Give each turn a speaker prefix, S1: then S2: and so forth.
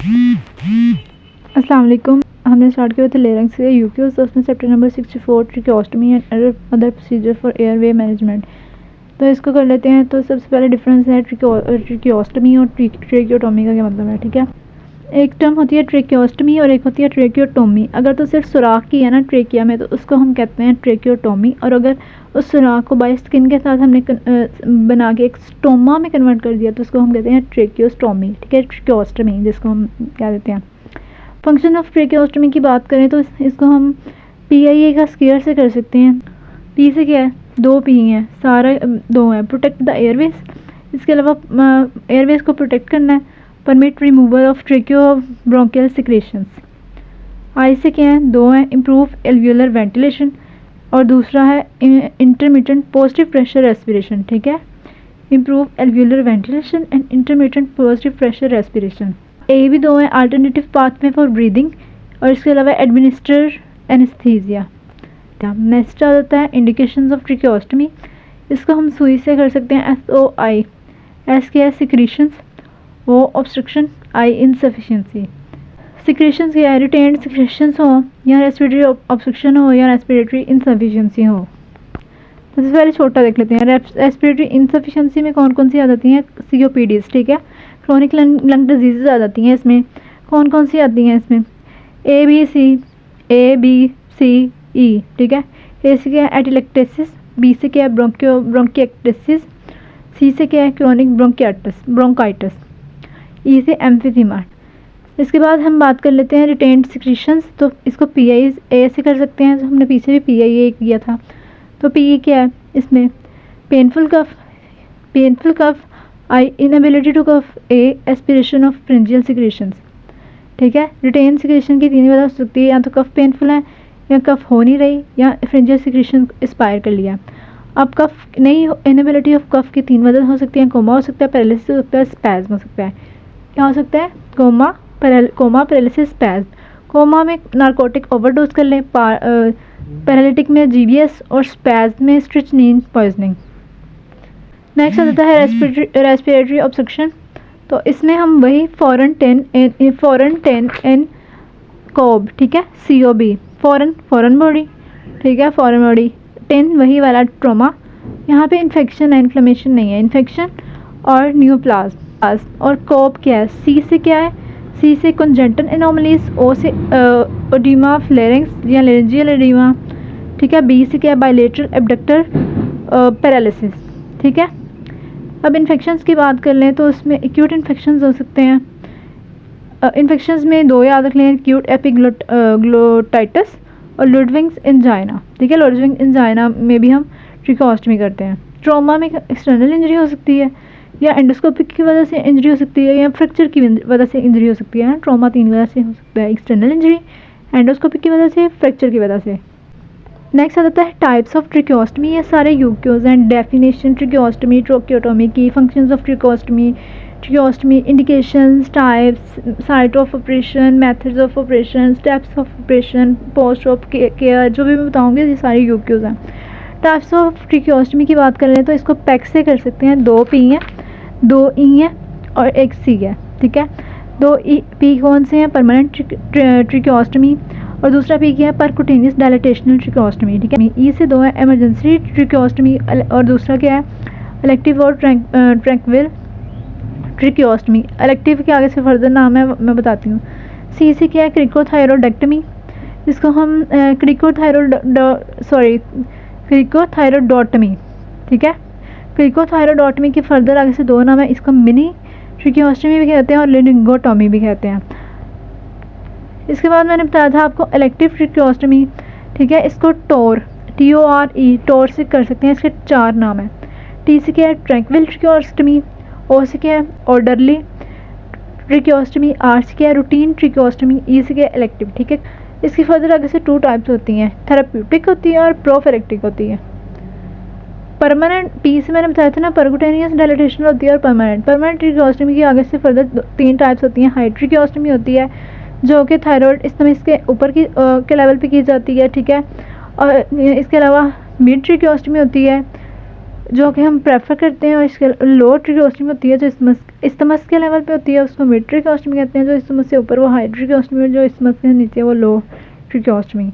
S1: अस्सलाम वालेकुम। हमने स्टार्ट किया था लेरिंग्स से यूक्यूज, तो उसमें chapter number 64 tracheostomy and other procedure for airway management. तो इसको कर लेते हैं। तो सबसे पहले डिफरेंस है ट्रिकोस्टमी और ट्रेकियोटोमी का क्या मतलब है। ठीक है, एक टर्म होती है ट्रेकियोस्टमी और एक होती है ट्रेकियोटोमी। अगर तो सिर्फ सुराख की है ना ट्रेकिया में, तो उसको हम कहते हैं ट्रेकियोटोमी। और अगर उस सुराख को बाई स्किन के साथ हमने बना के एक स्टोमा में कन्वर्ट कर दिया, तो उसको हम कहते हैं ट्रेकियोस्टोमी। ठीक है, ट्रिकोस्टमी जिसको हम कह देते हैं। फंक्शन ऑफ ट्रेकियोस्टमी की बात करें तो इसको हम PIA का स्केयर से कर सकते हैं। पी से क्या है, 2 P हैं, सारा 2 हैं। प्रोटेक्ट द एयरवेज, इसके अलावा एयरवेज को प्रोटेक्ट करना है। Permit removal of tracheobronchial secretions. I से क्या है, 2 हैं। इम्प्रूव एल्वियोलर वेंटिलेशन, और दूसरा है इंटरमिटेंट पॉजिटिव प्रेशर रेस्पिरेशन। ठीक है, improve alveolar ventilation and intermittent positive pressure respiration. A भी 2 हैं, अल्टरनेटिव पाथवे फॉर ब्रीदिंग, और इसके अलावा एडमिनिस्टर एनेस्थीसिया। नेक्स्ट आ जाता है इंडिकेशंस ऑफ ट्रिकोस्टमी। इसको हम सुई से कर सकते हैं। SOI, एस क्या है, secretions, O obstruction, I insufficiency. Secretions क्या है, रिटेन्ड सिक्रेशंस हो, या रेस्पिरेटरी ऑब्स्ट्रक्शन हो, या रेस्पिरेटरी इनसफिशिएंसी हो। सबसे पहले छोटा देख लेते हैं। रेस्पिरेटरी इनसफिशिएंसी में कौन कौन सी आ जाती हैं, COPDs। ठीक है, क्रोनिक लंग डिजीज़ आ जाती हैं। इसमें कौन कौन सी आती हैं, इसमें A B C E। ठीक है, A से क्या है, एटिलेक्टेसिस, B से क्या है, ब्रोंकिएक्टेसिस, C से क्या है, क्रोनिक ब्रोंकाइटिस, E से एम्फीथीमा। इसके बाद हम बात कर लेते हैं रिटेन्ड सिक्रीशंस। तो इसको PIA से कर सकते हैं, जो हमने पीछे भी PIA किया था। तो PE क्या है, इसमें painful cough, I inability to cough, A aspiration of pharyngeal secretions. ठीक है, रिटेन सिक्रेशन की 3 वजह हो सकती है, या तो कफ पेनफुल है, या कफ हो नहीं रही, या फ्रिंजियल सिक्रेशन एक्सपायर कर लिया। अब कफ नहीं, इनएबिलिटी ऑफ कफ की 3 वजह हो सकती है। कोमा हो सकता है, पैरालिसिस हो सकता है, स्पैज्म हो सकता है। क्या हो सकता है, कोमा, पैरालिसिस, स्पैज्म। कोमा में नारकोटिक ओवरडोज कर लें, पैरालिटिक में GBS, और स्पैज्म में स्ट्रिचनीन पॉइजनिंग। नेक्स्ट आ जाता है रेस्पिरेटरी ऑब्स्ट्रक्शन। तो इसमें हम वही फॉरेन 10 एन कोब। ठीक है, COB, फॉरेन बॉडी। ठीक है, फॉरेन बॉडी 10 वही वाला ट्रोमा। यहाँ पे इन्फेक्शन है, इन्फ्लेमेशन नहीं है, इन्फेक्शन और न्यूप्लाज्म। और कोब क्या है, C से क्या है, C से कंजेंटल एनोमलीज, O से ओडिमा फ्लेरिंग्स या लेरेंजियल एडिमा। ठीक है, B से क्या है, बायलेटरल एब्डक्टर पैरालिसिस। ठीक है, अब इन्फेक्शंस की बात कर लें तो उसमें एक्यूट इन्फेक्शंस हो सकते हैं। इन्फेक्शंस में 2 याद रख लें, एक्यूट एपिग्लोटाइटिस और लुडविंग्स एंजाइना। ठीक है, लुडविंग्स एंजाइना में भी हम ट्रिकोस्टमी करते हैं। ट्रॉमा में एक्सटर्नल इंजरी हो सकती है, या एंडोस्कोपिक की वजह से इंजरी हो सकती है, या फ्रैक्चर की वजह से इंजरी हो सकती है। ट्रॉमा 3 वजह से हो सकता है, एक्सटर्नल इंजरी, एंडोस्कोपिक की वजह से, फ्रैक्चर की वजह से। नेक्स्ट आ जाता है टाइप्स ऑफ ट्रिकोस्टमी। ये सारे यूक्यूज एंड डेफिनेशन ट्रिकोस्टमी, ट्रोकियोटोमी की, functions of tracheostomy, indications, types, site of operation, methods of operation, steps of operation, post of care, जो भी मैं बताऊंगी ये सारे यूक्यूज हैं। टाइप्स ऑफ ट्रिकोस्टमी की बात कर लें तो इसको पैक से कर सकते हैं। 2 P हैं, 2 E हैं, और 1 C है। ठीक है, 2 P कौन से हैं, परमानेंट ट्रिकोस्टमी, और दूसरा P क्या है, परकुटेनियस डायलेटेशनल ट्रिकोस्टमी। ठीक है, E से 2 है, एमरजेंसी ट्रिकोस्टमी, और दूसरा क्या है, इलेक्टिव और ट्रैंक्विल ट्रिकोस्टमी। इलेक्टिव के आगे से फर्दर नाम है, मैं बताती हूँ। C से क्या है, क्रिकोथायरोडेक्टमी, जिसको हम क्रिकोथायरोडोटमी। ठीक है, क्रिकोथायरोडोटमी के फर्दर आगे से 2 नाम है, इसको मिनी ट्रिकोस्टमी भी कहते हैं और लिंगोटोमी भी कहते हैं। इसके बाद मैंने बताया था आपको इलेक्टिव ट्रिकोस्टमी। ठीक है, इसको TORE टोर से कर सकते हैं। इसके 4 नाम हैं। T से क्या है, ट्रैंक्विल ट्रिकोस्टमी, O से क्या है, ऑर्डरली ट्रिकोस्टमी, R से क्या है, रूटीन ट्रिकोस्टमी, E से क्या है, इलेक्टिव। ठीक है, इसकी फर्दर आगे से 2 टाइप्स होती हैं, थेराप्यूटिक होती है और प्रोफिलेक्टिक होती है। परमानेंट P से मैंने बताया था ना, परकुटेनियस डायलेटेशन होती है और परमानेंट ट्रिकोस्टमी की आगे से फर्दर 3 टाइप्स होती हैं। हाई ट्रिकोस्टमी होती है, जो कि थायराइड इसके ऊपर के लेवल पे की जाती है। ठीक है, और इसके अलावा मिड ट्रिकोस्टमी होती है, जो कि हम प्रेफर करते हैं, और इसके लो ट्रिकोस्टमी होती है जो इस्टमस के लेवल पे होती है, उसको मिड ट्रिकोस्टमी कहते हैं। जो इस्टमस से ऊपर वो हाई ट्रिकोस्टमी, जो इस्टमस के नीचे वो लो ट्रिकोस्टमी।